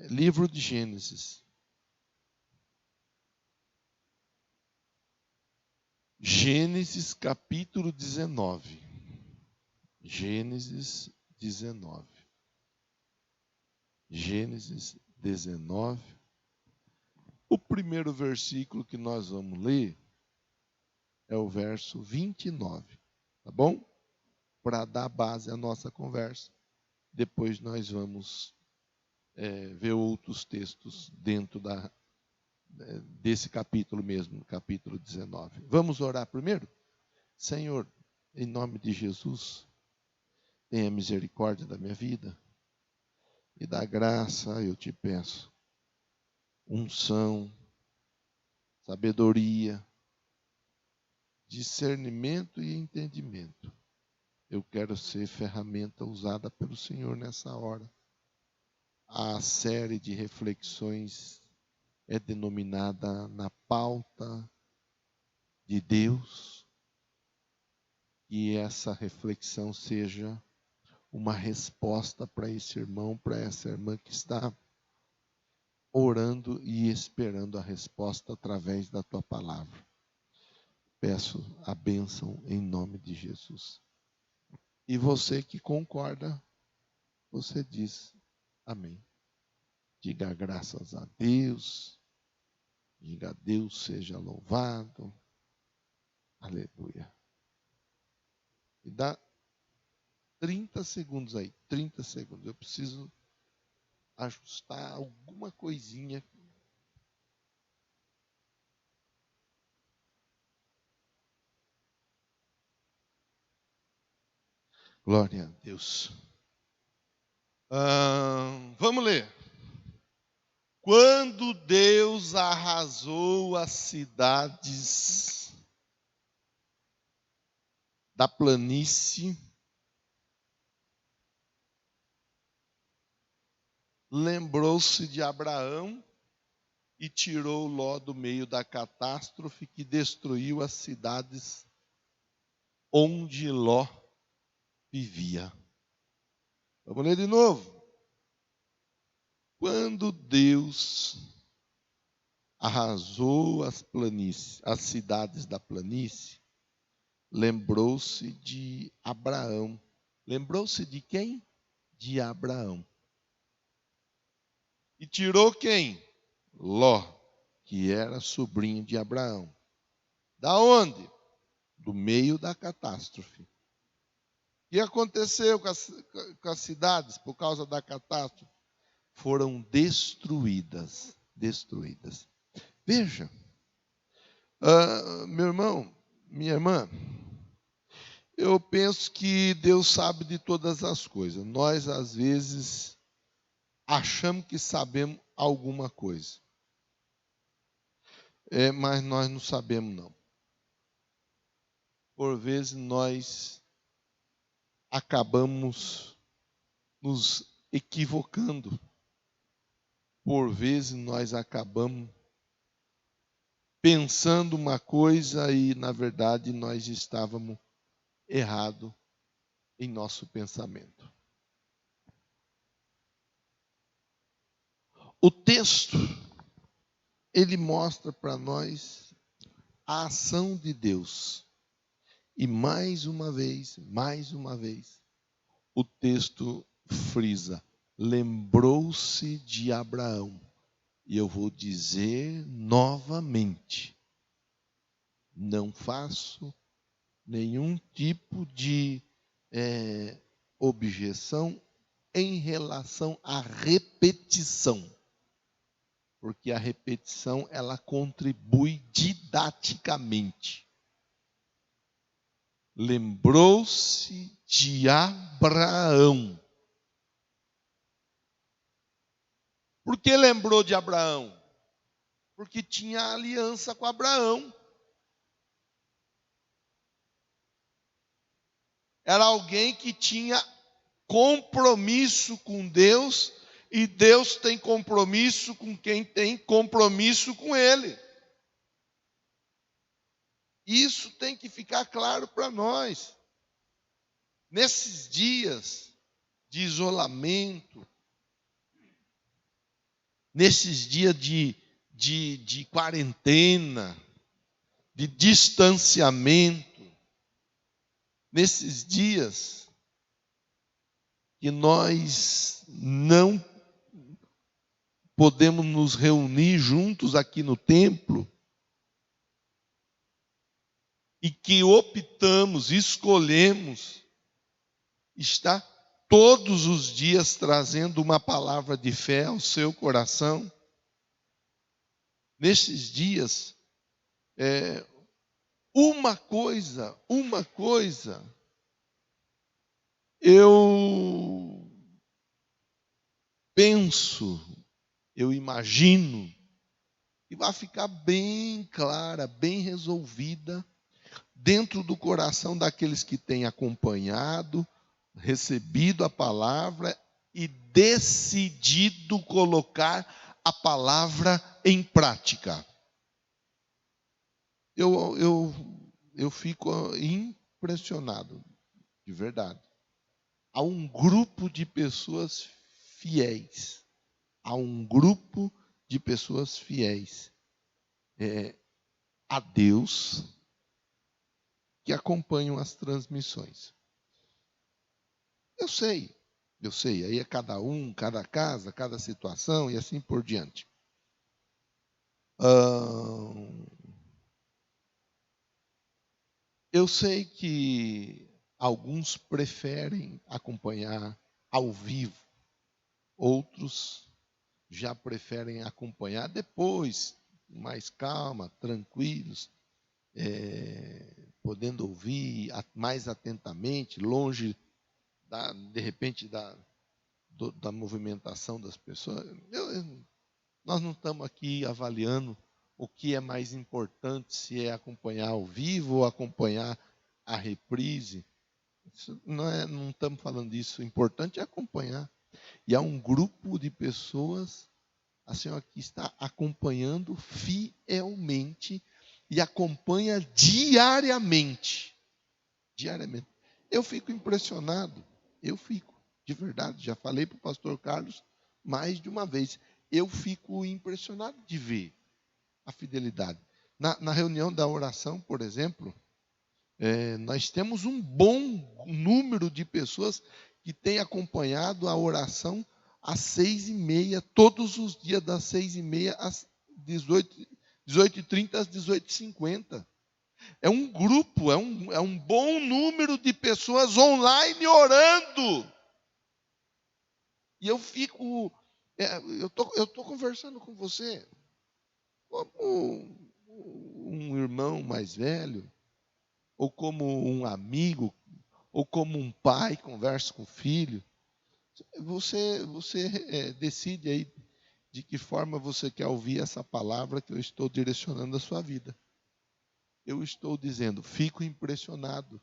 livro de Gênesis. Gênesis capítulo 19. Gênesis 19. Gênesis 19. O primeiro versículo que nós vamos ler é o verso 29, tá bom? Para dar base à nossa conversa. Depois nós vamos ver outros textos dentro desse capítulo mesmo, capítulo 19. Vamos orar primeiro? Senhor, em nome de Jesus, tenha misericórdia da minha vida e da graça, eu te peço, unção, sabedoria, discernimento e entendimento. Eu quero ser ferramenta usada pelo Senhor nessa hora. A série de reflexões é denominada Na Pauta de Deus. E essa reflexão seja uma resposta para esse irmão, para essa irmã que está orando e esperando a resposta através da tua palavra. Peço a bênção em nome de Jesus. E você que concorda, você diz amém. Diga graças a Deus. Diga Deus seja louvado. Aleluia. E dá 30 segundos aí. 30 segundos. Eu preciso ajustar alguma coisinha. Glória a Deus. Vamos ler. Quando Deus arrasou as cidades da planície, lembrou-se de Abraão e tirou Ló do meio da catástrofe que destruiu as cidades onde Ló vivia. Vamos ler de novo. Quando Deus arrasou as cidades da planície, lembrou-se de Abraão. Lembrou-se de quem? De Abraão. E tirou quem? Ló, que era sobrinho de Abraão. Da onde? Do meio da catástrofe. O que aconteceu com as cidades por causa da catástrofe? Foram destruídas. Destruídas. Veja, meu irmão, minha irmã, eu penso que Deus sabe de todas as coisas. Nós, às vezes, achamos que sabemos alguma coisa. Mas nós não sabemos, não. Por vezes, nós acabamos nos equivocando. Por vezes, nós acabamos pensando uma coisa e, na verdade, nós estávamos errados em nosso pensamento. O texto, ele mostra para nós a ação de Deus. E mais uma vez, o texto frisa, lembrou-se de Abraão. E eu vou dizer novamente, não faço nenhum tipo de objeção em relação à repetição. Porque a repetição, ela contribui didaticamente. Lembrou-se de Abraão. Por que lembrou de Abraão? Porque tinha aliança com Abraão. Era alguém que tinha compromisso com Deus, e Deus tem compromisso com quem tem compromisso com Ele. Isso tem que ficar claro para nós. Nesses dias de isolamento, nesses dias de quarentena, de distanciamento, nesses dias que nós não podemos nos reunir juntos aqui no templo, e que optamos, escolhemos estar todos os dias trazendo uma palavra de fé ao seu coração. Nesses dias, uma coisa, eu penso, eu imagino, que vai ficar bem clara, bem resolvida, dentro do coração daqueles que têm acompanhado, recebido a palavra e decidido colocar a palavra em prática. Eu fico impressionado, de verdade. Há um grupo de pessoas fiéis. Há um grupo de pessoas fiéis a Deus que acompanham as transmissões. Eu sei, aí é cada um, cada casa, cada situação e assim por diante. Eu sei que alguns preferem acompanhar ao vivo, outros já preferem acompanhar depois, mais calma, tranquilos, podendo ouvir mais atentamente, longe, de repente, da movimentação das pessoas. Nós não estamos aqui avaliando o que é mais importante, se é acompanhar ao vivo ou acompanhar a reprise. Não estamos falando disso. O importante é acompanhar. E há um grupo de pessoas, a senhora que está acompanhando fielmente e acompanha diariamente. Diariamente. Eu fico impressionado. De verdade. Já falei para o pastor Carlos mais de uma vez. Eu fico impressionado de ver a fidelidade. Na reunião da oração, por exemplo, nós temos um bom número de pessoas que têm acompanhado a oração às 6h30, todos os dias, das 6h30 às 18h30 às 18h50. É um grupo, é um bom número de pessoas online orando. E eu fico... eu tô conversando com você como um irmão mais velho, ou como um amigo, ou como um pai conversa com o filho. Você decide aí de que forma você quer ouvir essa palavra que eu estou direcionando a sua vida. Eu estou dizendo, fico impressionado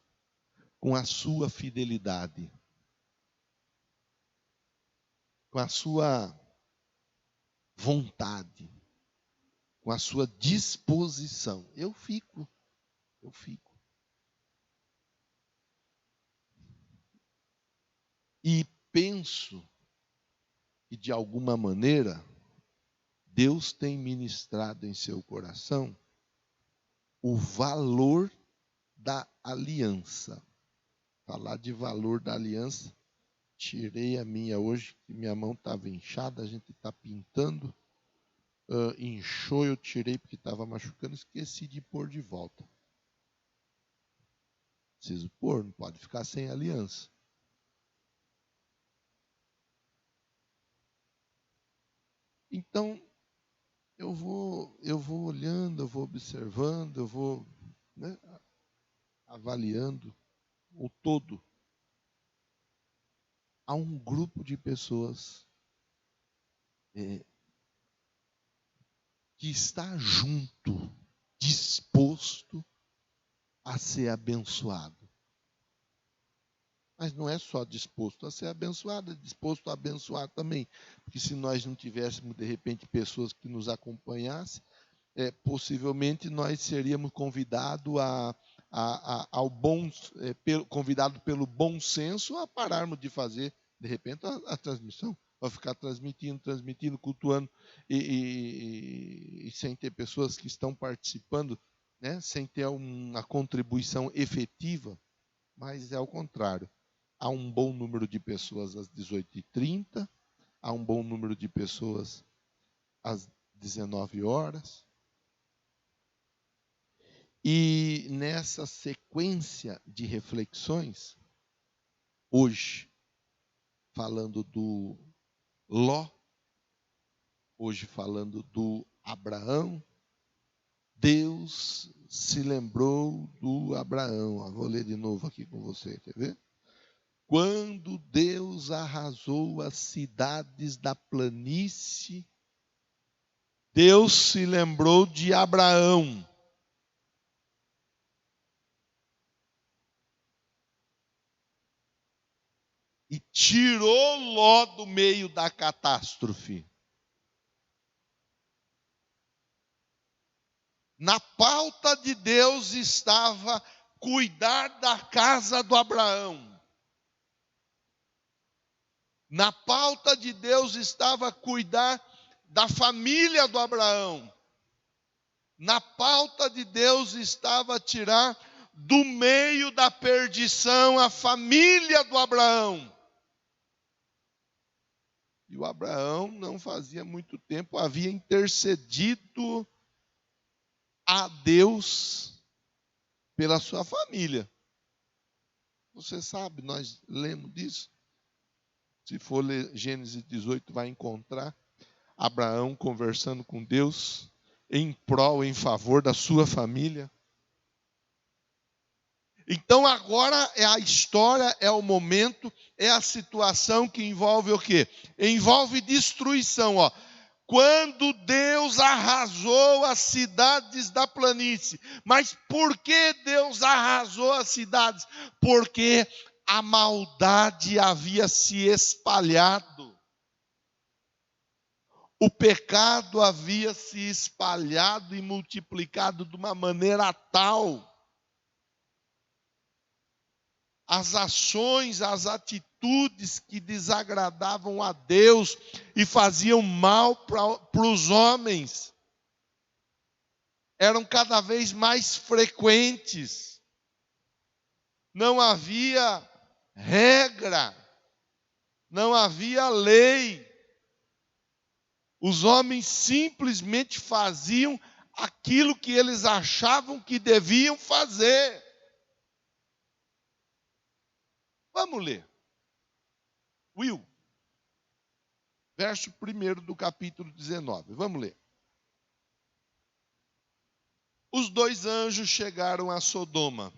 com a sua fidelidade, com a sua vontade, com a sua disposição. Eu fico. E penso que, de alguma maneira, Deus tem ministrado em seu coração o valor da aliança. Falar de valor da aliança, tirei a minha hoje, que minha mão estava inchada, a gente está pintando. Inchou, eu tirei porque estava machucando, esqueci de pôr de volta. Preciso pôr, não pode ficar sem aliança. Então, eu vou olhando, eu vou observando, eu vou avaliando o todo. Há um grupo de pessoas que está junto, disposto a ser abençoado. Mas não é só disposto a ser abençoado, é disposto a abençoar também. Porque se nós não tivéssemos, de repente, pessoas que nos acompanhassem, possivelmente nós seríamos convidados convidado pelo bom senso a pararmos de fazer, de repente, a transmissão. para ficar transmitindo, cultuando, e sem ter pessoas que estão participando, né? Sem ter uma contribuição efetiva, mas é ao contrário. Há um bom número de pessoas às 18h30, há um bom número de pessoas às 19 horas. E nessa sequência de reflexões, hoje, falando do Ló, hoje falando do Abraão, Deus se lembrou do Abraão. Vou ler de novo aqui com você, quer ver? Quando Deus arrasou as cidades da planície, Deus se lembrou de Abraão. E tirou Ló do meio da catástrofe. Na pauta de Deus estava cuidar da casa do Abraão. Na pauta de Deus estava cuidar da família do Abraão. Na pauta de Deus estava tirar do meio da perdição a família do Abraão. E o Abraão, não fazia muito tempo, havia intercedido a Deus pela sua família. Você sabe, nós lemos disso. Se for ler Gênesis 18, vai encontrar Abraão conversando com Deus em prol, em favor da sua família. Então agora é a história, é o momento, é a situação que envolve o quê? Envolve destruição, ó. Quando Deus arrasou as cidades da planície. Mas por que Deus arrasou as cidades? Porque a maldade havia se espalhado. O pecado havia se espalhado e multiplicado de uma maneira tal. As ações, as atitudes que desagradavam a Deus e faziam mal para os homens eram cada vez mais frequentes. Não havia regra, não havia lei. Os homens simplesmente faziam aquilo que eles achavam que deviam fazer. Vamos ler. Will, verso 1 do capítulo 19. Vamos ler. Os 2 anjos chegaram a Sodoma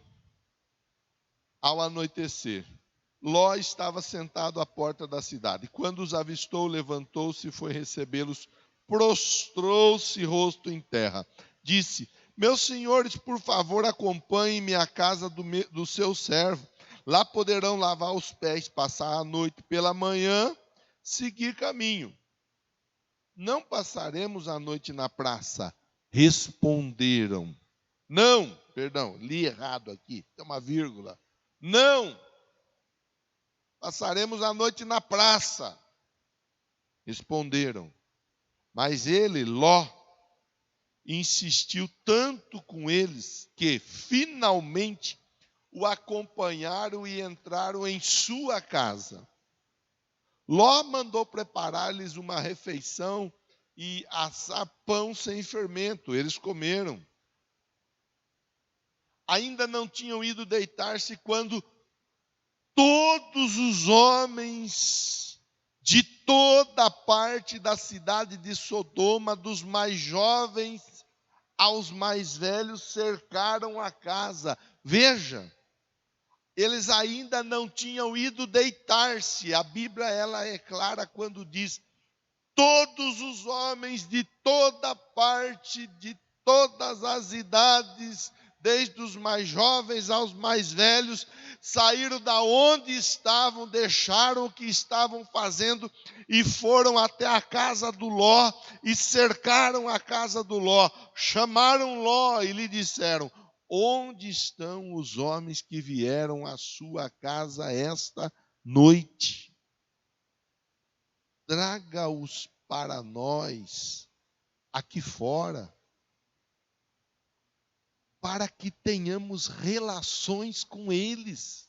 ao anoitecer. Ló estava sentado à porta da cidade. Quando os avistou, levantou-se e foi recebê-los, prostrou-se rosto em terra. Disse: meus senhores, por favor, acompanhem-me à casa do seu servo. Lá poderão lavar os pés, passar a noite, pela manhã seguir caminho. Não passaremos a noite na praça. Responderam. Não, perdão, li errado aqui, tem uma vírgula. Não, passaremos a noite na praça. Responderam. Mas ele, Ló, insistiu tanto com eles que finalmente o acompanharam e entraram em sua casa. Ló mandou preparar-lhes uma refeição e assar pão sem fermento. Eles comeram. Ainda não tinham ido deitar-se quando todos os homens de toda parte da cidade de Sodoma, dos mais jovens aos mais velhos, cercaram a casa. Veja, eles ainda não tinham ido deitar-se. A Bíblia, ela é clara quando diz: todos os homens de toda parte, de todas as idades, desde os mais jovens aos mais velhos, saíram da onde estavam, deixaram o que estavam fazendo e foram até a casa do Ló e cercaram a casa do Ló. Chamaram Ló e lhe disseram: onde estão os homens que vieram à sua casa esta noite? traga-os para nós aqui fora, para que tenhamos relações com eles.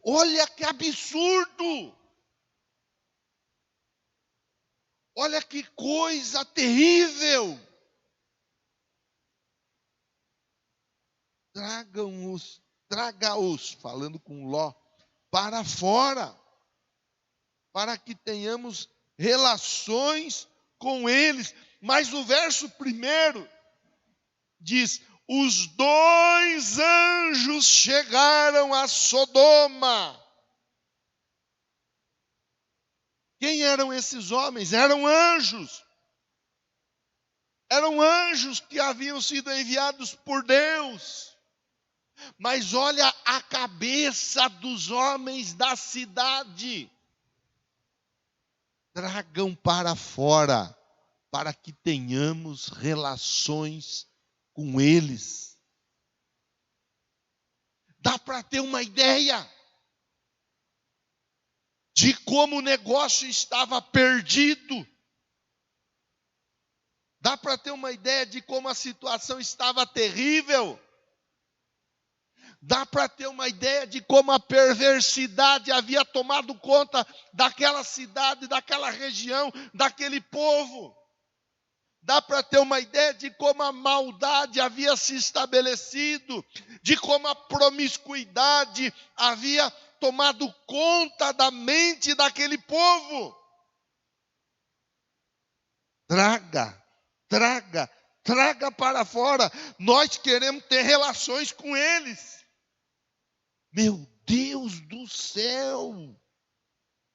Olha que absurdo! Olha que coisa terrível! Traga-os, falando com Ló, para fora, para que tenhamos relações com eles. Mas o verso 1 diz: os 2 anjos chegaram a Sodoma. Quem eram esses homens? Eram anjos. Eram anjos que haviam sido enviados por Deus. Mas olha a cabeça dos homens da cidade. Tragam para fora, para que tenhamos relações com eles. Dá para ter uma ideia de como o negócio estava perdido. Dá para ter uma ideia de como a situação estava terrível. Dá para ter uma ideia de como a perversidade havia tomado conta daquela cidade, daquela região, daquele povo. Dá para ter uma ideia de como a maldade havia se estabelecido, de como a promiscuidade havia tomado conta da mente daquele povo. Traga para fora. Nós queremos ter relações com eles. Meu Deus do céu!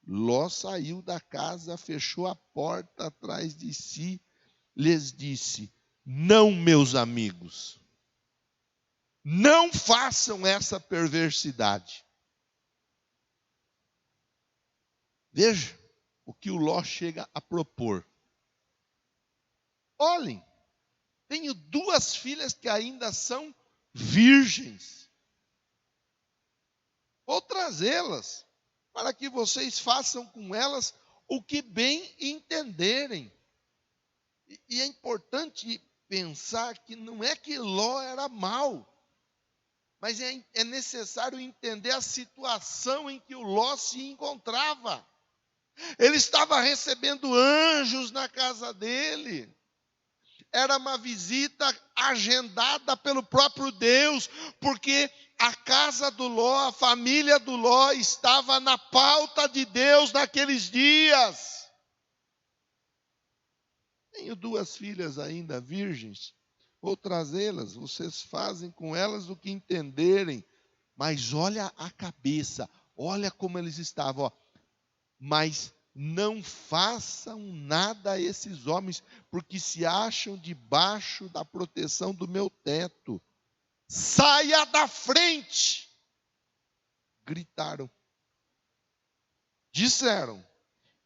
Ló saiu da casa, fechou a porta atrás de si, lhes disse: não, meus amigos, não façam essa perversidade. Veja o que o Ló chega a propor. Olhem, tenho 2 filhas que ainda são virgens. Vou trazê-las para que vocês façam com elas o que bem entenderem. E é importante pensar que não é que Ló era mau, mas é necessário entender a situação em que o Ló se encontrava. Ele estava recebendo anjos na casa dele. Era uma visita agendada pelo próprio Deus, porque a casa do Ló, a família do Ló estava na pauta de Deus naqueles dias. Tenho 2 filhas ainda virgens, vou trazê-las, vocês fazem com elas o que entenderem. Mas olha a cabeça, olha como eles estavam, ó. Mas não façam nada a esses homens, porque se acham debaixo da proteção do meu teto. Saia da frente! Gritaram. Disseram: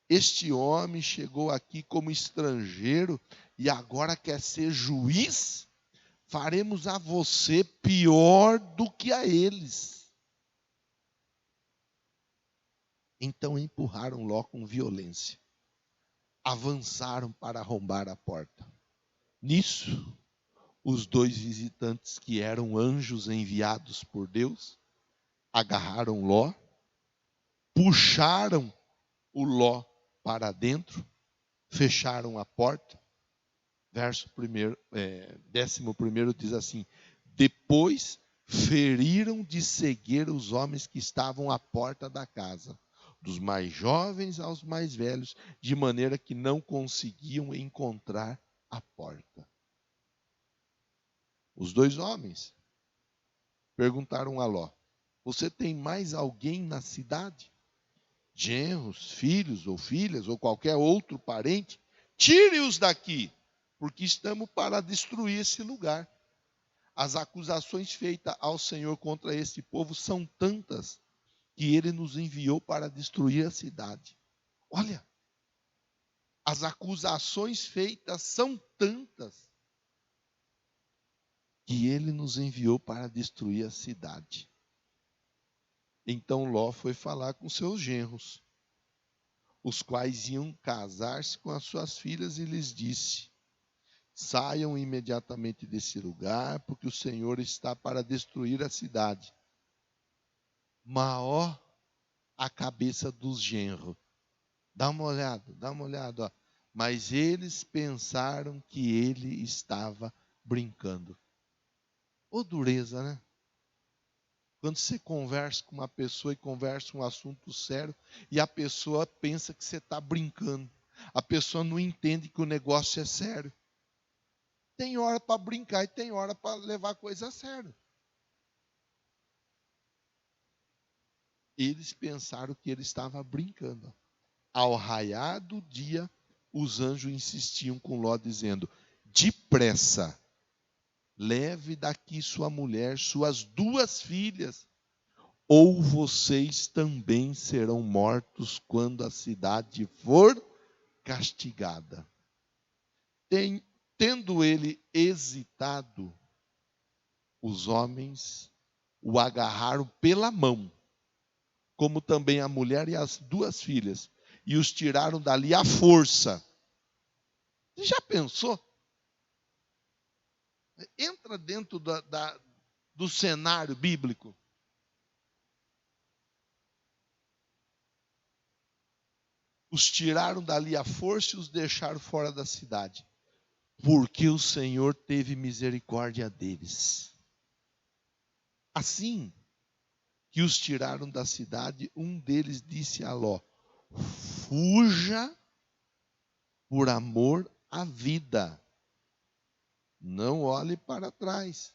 este homem chegou aqui como estrangeiro e agora quer ser juiz? Faremos a você pior do que a eles. Então empurraram Ló com violência. Avançaram para arrombar a porta. Nisso, os 2 visitantes, que eram anjos enviados por Deus, agarraram Ló, puxaram o Ló para dentro, fecharam a porta. Verso 11 diz assim: depois feriram de cegueira os homens que estavam à porta da casa, dos mais jovens aos mais velhos, de maneira que não conseguiam encontrar a porta. Os 2 homens perguntaram a Ló: você tem mais alguém na cidade? Genros, filhos ou filhas, ou qualquer outro parente? Tire-os daqui, porque estamos para destruir esse lugar. As acusações feitas ao Senhor contra esse povo são tantas que ele nos enviou para destruir a cidade. Olha, as acusações feitas são tantas que ele nos enviou para destruir a cidade. Então Ló foi falar com seus genros. os quais iam casar-se com as suas filhas, e lhes disse: saiam imediatamente desse lugar, porque o Senhor está para destruir a cidade. Maior a cabeça dos genros. Dá uma olhada. Ó. Mas eles pensaram que ele estava brincando. Ô dureza, né? Quando você conversa com uma pessoa e conversa um assunto sério, e a pessoa pensa que você está brincando. A pessoa não entende que o negócio é sério. Tem hora para brincar e tem hora para levar a coisa a sério. Eles pensaram que ele estava brincando. Ao raiar do dia, os anjos insistiam com Ló, dizendo: depressa, leve daqui sua mulher, suas 2 filhas, ou vocês também serão mortos quando a cidade for castigada. Tendo ele hesitado, os homens o agarraram pela mão, como também a mulher e as 2 filhas, e os tiraram dali à força. Você já pensou? Entra dentro do cenário bíblico. Os tiraram dali à força e os deixaram fora da cidade, porque o Senhor teve misericórdia deles. Assim que os tiraram da cidade, um deles disse a Ló: fuja por amor à vida. Não olhe para trás.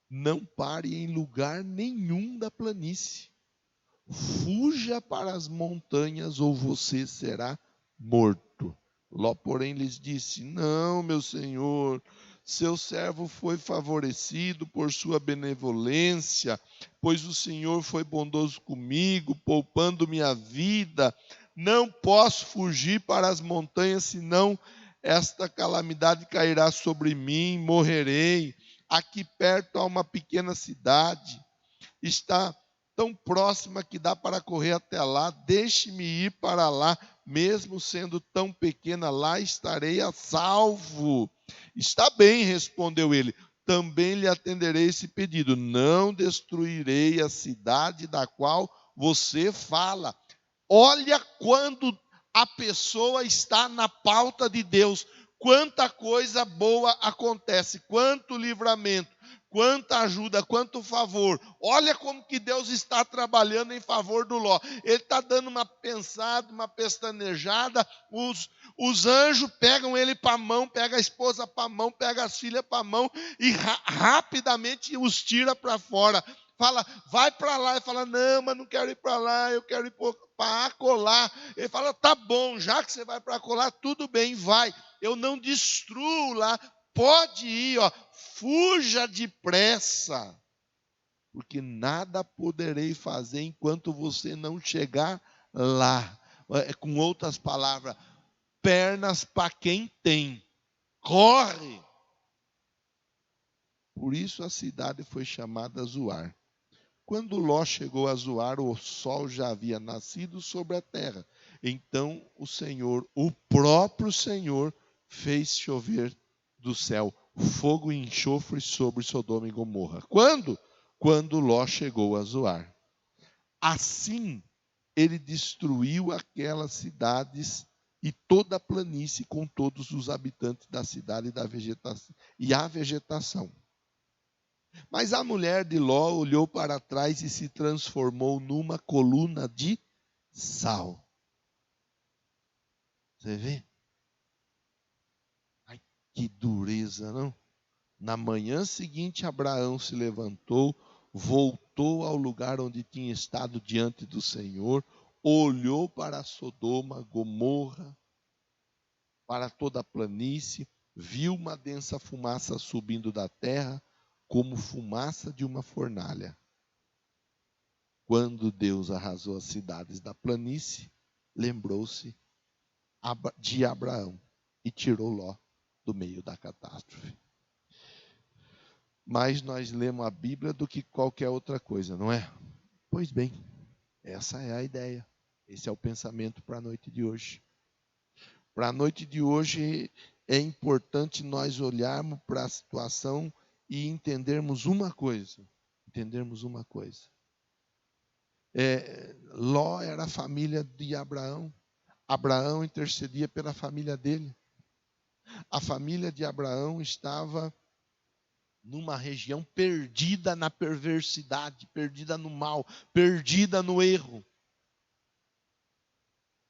Não pare em lugar nenhum da planície. Fuja para as montanhas ou você será morto. Ló, porém, lhes disse: não, meu senhor, seu servo foi favorecido por sua benevolência, pois o Senhor foi bondoso comigo, poupando minha vida. Não posso fugir para as montanhas, senão esta calamidade cairá sobre mim, morrerei. Aqui perto há uma pequena cidade, está tão próxima que dá para correr até lá. Deixe-me ir para lá, mesmo sendo tão pequena, lá estarei a salvo. Está bem, respondeu ele, também lhe atenderei esse pedido. Não destruirei a cidade da qual você fala. Olha quando a pessoa está na pauta de Deus, quanta coisa boa acontece, quanto livramento, quanta ajuda, quanto favor. Olha como que Deus está trabalhando em favor do Ló. Ele está dando uma pensada, uma pestanejada. Os anjos pegam ele para a mão, pegam a esposa para a mão, pegam as filhas para a mão e rapidamente os tira para fora. Fala, vai para lá. Ele fala, não, mas não quero ir para lá, eu quero ir para acolá. Ele fala, tá bom, já que você vai para acolá, tudo bem, vai. Eu não destruo lá, pode ir, ó, fuja depressa, porque nada poderei fazer enquanto você não chegar lá. Com outras palavras, pernas para quem tem, corre. Por isso a cidade foi chamada Zoar. Quando Ló chegou a Zoar, o sol já havia nascido sobre a terra. Então o Senhor, o próprio Senhor, fez chover do céu fogo e enxofre sobre Sodoma e Gomorra. Quando? Quando Ló chegou a Zoar. Assim ele destruiu aquelas cidades e toda a planície com todos os habitantes da cidade e a vegetação. Mas a mulher de Ló olhou para trás e se transformou numa coluna de sal. Você vê? Ai, que dureza, não? Na manhã seguinte, Abraão se levantou, voltou ao lugar onde tinha estado diante do Senhor, olhou para Sodoma, Gomorra, para toda a planície, viu uma densa fumaça subindo da terra, como fumaça de uma fornalha. Quando Deus arrasou as cidades da planície, lembrou-se de Abraão e tirou Ló do meio da catástrofe. Mais nós lemos a Bíblia do que qualquer outra coisa, não é? Pois bem, essa é a ideia. Esse é o pensamento para a noite de hoje. Para a noite de hoje é importante nós olharmos para a situação e entendermos uma coisa. Ló era a família de Abraão. Abraão intercedia pela família dele. A família de Abraão estava numa região perdida na perversidade, perdida no mal, perdida no erro.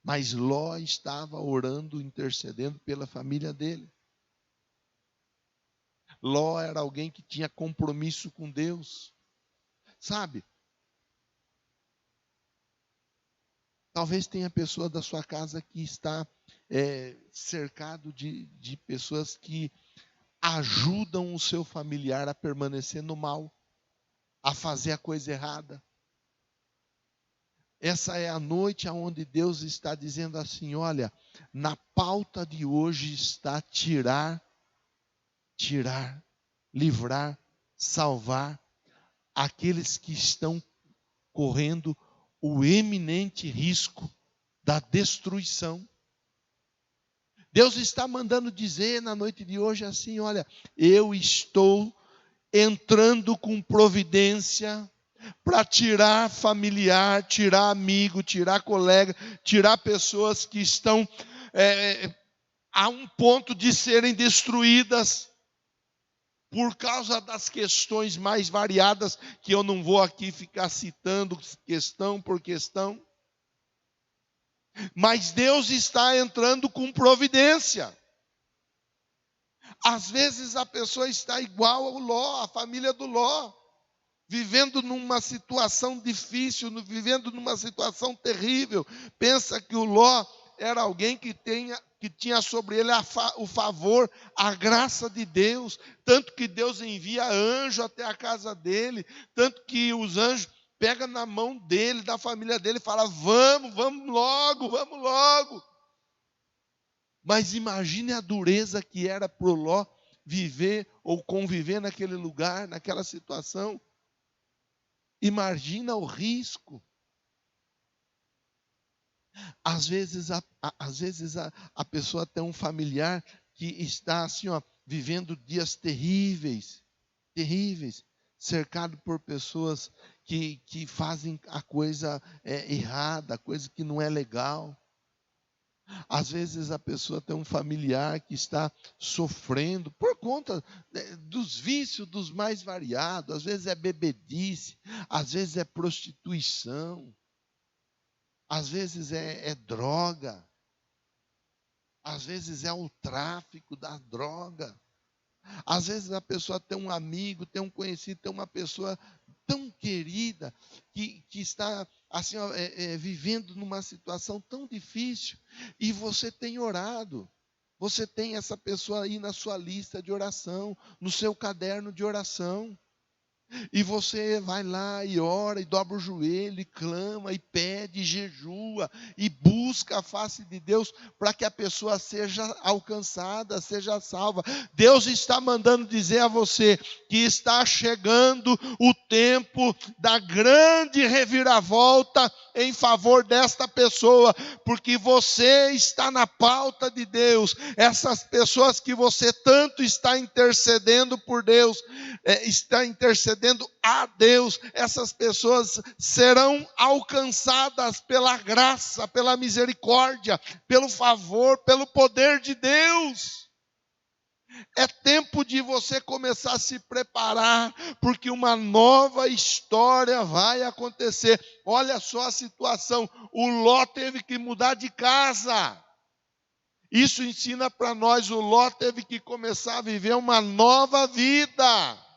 Mas Ló estava orando, intercedendo pela família dele. Ló era alguém que tinha compromisso com Deus. Sabe? Talvez tenha pessoa da sua casa que está cercado de pessoas que ajudam o seu familiar a permanecer no mal, a fazer a coisa errada. Essa é a noite onde Deus está dizendo assim, olha, na pauta de hoje está tirar, livrar, salvar aqueles que estão correndo o eminente risco da destruição. Deus está mandando dizer na noite de hoje assim, olha, eu estou entrando com providência para tirar familiar, tirar amigo, tirar colega, tirar pessoas que estão a um ponto de serem destruídas por causa das questões mais variadas, que eu não vou aqui ficar citando questão por questão. Mas Deus está entrando com providência. Às vezes a pessoa está igual ao Ló, a família do Ló, vivendo numa situação difícil, vivendo numa situação terrível. Pensa que o Ló era alguém que tinha sobre ele o favor, a graça de Deus, tanto que Deus envia anjo até a casa dele, tanto que os anjos pegam na mão dele, da família dele, e falam, vamos logo. Mas imagine a dureza que era para o Ló viver ou conviver naquele lugar, naquela situação. Imagina o risco. Às vezes a pessoa tem um familiar que está assim, vivendo dias terríveis, cercado por pessoas que fazem a coisa errada, a coisa que não é legal. Às vezes a pessoa tem um familiar que está sofrendo por conta dos vícios dos mais variados. Às vezes é bebedice, às vezes é prostituição, às vezes é droga, às vezes é o tráfico da droga. Às vezes a pessoa tem um amigo, tem um conhecido, tem uma pessoa tão querida que está assim, vivendo numa situação tão difícil, e você tem orado, você tem essa pessoa aí na sua lista de oração, no seu caderno de oração, e você vai lá e ora, e dobra o joelho, e clama, e pede, e jejua, e busca a face de Deus, para que a pessoa seja alcançada, seja salva. Deus está mandando dizer a você, que está chegando o tempo da grande reviravolta, em favor desta pessoa, porque você está na pauta de Deus. Essas pessoas que você tanto está intercedendo por Deus, está intercedendo a Deus, essas pessoas serão alcançadas pela graça, pela misericórdia, pelo favor, pelo poder de Deus. É tempo de você começar a se preparar, porque uma nova história vai acontecer. Olha só a situação, o Ló teve que mudar de casa. Isso ensina para nós, o Ló teve que começar a viver uma nova vida.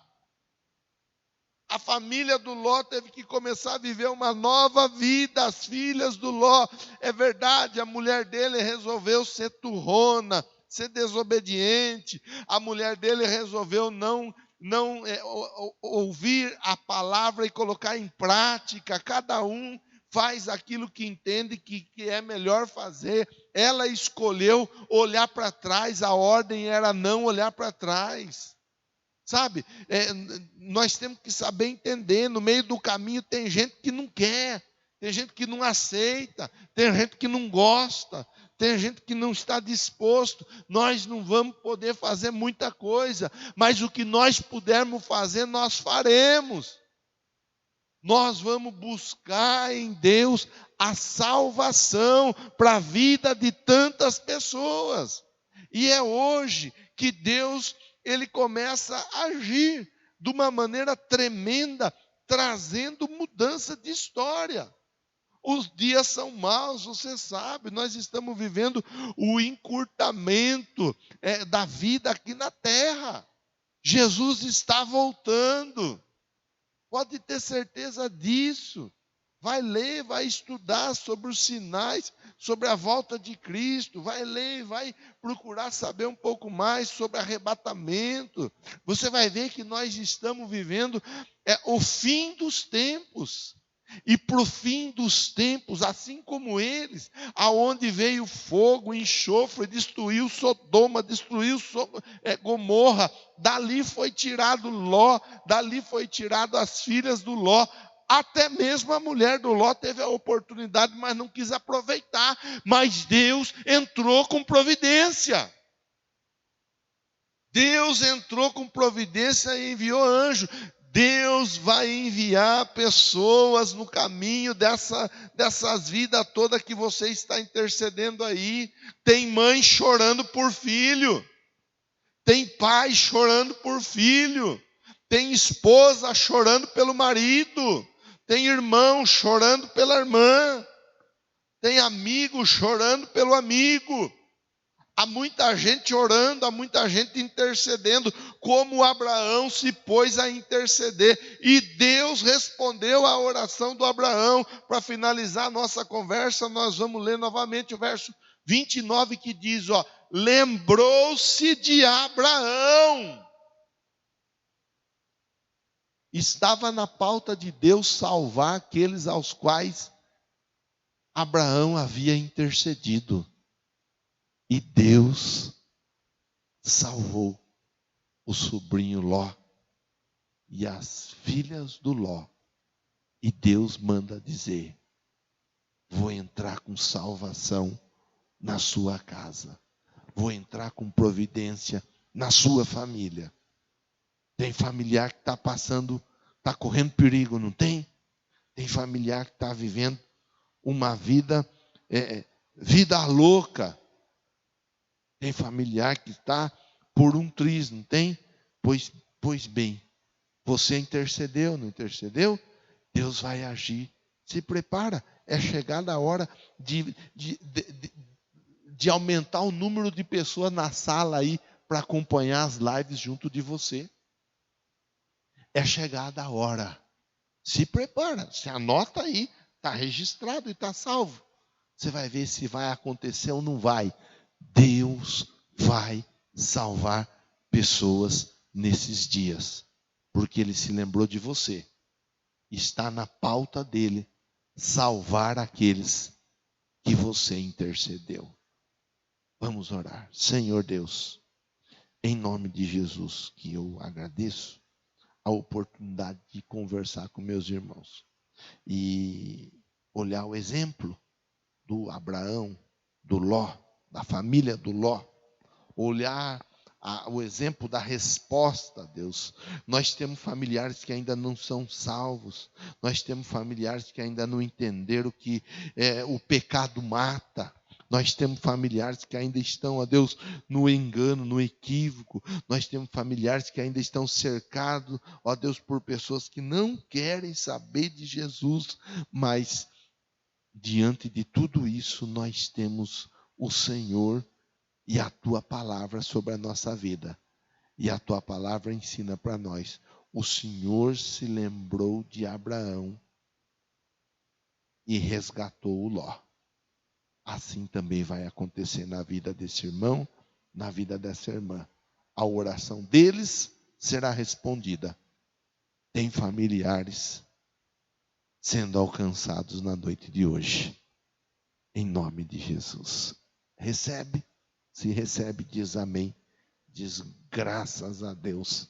A família do Ló teve que começar a viver uma nova vida. As filhas do Ló, é verdade, a mulher dele resolveu ser turrona, ser desobediente. A mulher dele resolveu não ouvir a palavra e colocar em prática. Cada um faz aquilo que entende que é melhor fazer. Ela escolheu olhar para trás, a ordem era não olhar para trás. Sabe, nós temos que saber entender, no meio do caminho tem gente que não quer, tem gente que não aceita, tem gente que não gosta, tem gente que não está disposto. Nós não vamos poder fazer muita coisa, mas o que nós pudermos fazer, nós faremos. Nós vamos buscar em Deus a salvação para a vida de tantas pessoas. E é hoje que Deus, Ele começa a agir de uma maneira tremenda, trazendo mudança de história. Os dias são maus, você sabe, nós estamos vivendo o encurtamento da vida aqui na terra. Jesus está voltando. Pode ter certeza disso. Vai ler, vai estudar sobre os sinais, sobre a volta de Cristo. Vai ler, vai procurar saber um pouco mais sobre arrebatamento. Você vai ver que nós estamos vivendo o fim dos tempos. E para o fim dos tempos, assim como eles, aonde veio fogo, enxofre, destruiu Sodoma, destruiu Gomorra, dali foi tirado Ló, dali foi tirado as filhas do Ló, até mesmo a mulher do Ló teve a oportunidade, mas não quis aproveitar, mas Deus entrou com providência. Deus entrou com providência e enviou anjo. Deus vai enviar pessoas no caminho dessas vidas todas que você está intercedendo aí. Tem mãe chorando por filho. Tem pai chorando por filho. Tem esposa chorando pelo marido. Tem irmão chorando pela irmã. Tem amigo chorando pelo amigo. Há muita gente orando, há muita gente intercedendo, como Abraão se pôs a interceder. E Deus respondeu à oração do Abraão. Para finalizar a nossa conversa, nós vamos ler novamente o verso 29 que diz, lembrou-se de Abraão. Estava na pauta de Deus salvar aqueles aos quais Abraão havia intercedido. E Deus salvou o sobrinho Ló e as filhas do Ló. E Deus manda dizer, vou entrar com salvação na sua casa. Vou entrar com providência na sua família. Tem familiar que está passando, está correndo perigo, não tem? Tem familiar que está vivendo uma vida louca. Tem familiar que está por um triz, não tem? Pois bem, você intercedeu, não intercedeu? Deus vai agir. Se prepara, é chegada a hora de aumentar o número de pessoas na sala aí para acompanhar as lives junto de você. É chegada a hora. Se prepara, se anota aí, está registrado e está salvo. Você vai ver se vai acontecer ou não vai. Deus vai salvar pessoas nesses dias, porque Ele se lembrou de você. Está na pauta dEle salvar aqueles que você intercedeu. Vamos orar. Senhor Deus, em nome de Jesus, que eu agradeço a oportunidade de conversar com meus irmãos e olhar o exemplo do Abraão, do Ló, da família do Ló, olhar o exemplo da resposta, Deus. Nós temos familiares que ainda não são salvos, nós temos familiares que ainda não entenderam que o pecado mata, nós temos familiares que ainda estão, ó Deus, no engano, no equívoco, nós temos familiares que ainda estão cercados, ó Deus, por pessoas que não querem saber de Jesus, mas diante de tudo isso, nós temos o Senhor e a Tua palavra sobre a nossa vida. E a Tua palavra ensina para nós. O Senhor se lembrou de Abraão e resgatou o Ló. Assim também vai acontecer na vida desse irmão, na vida dessa irmã. A oração deles será respondida. Tem familiares sendo alcançados na noite de hoje. Em nome de Jesus. Recebe? Se recebe, diz amém. Diz graças a Deus.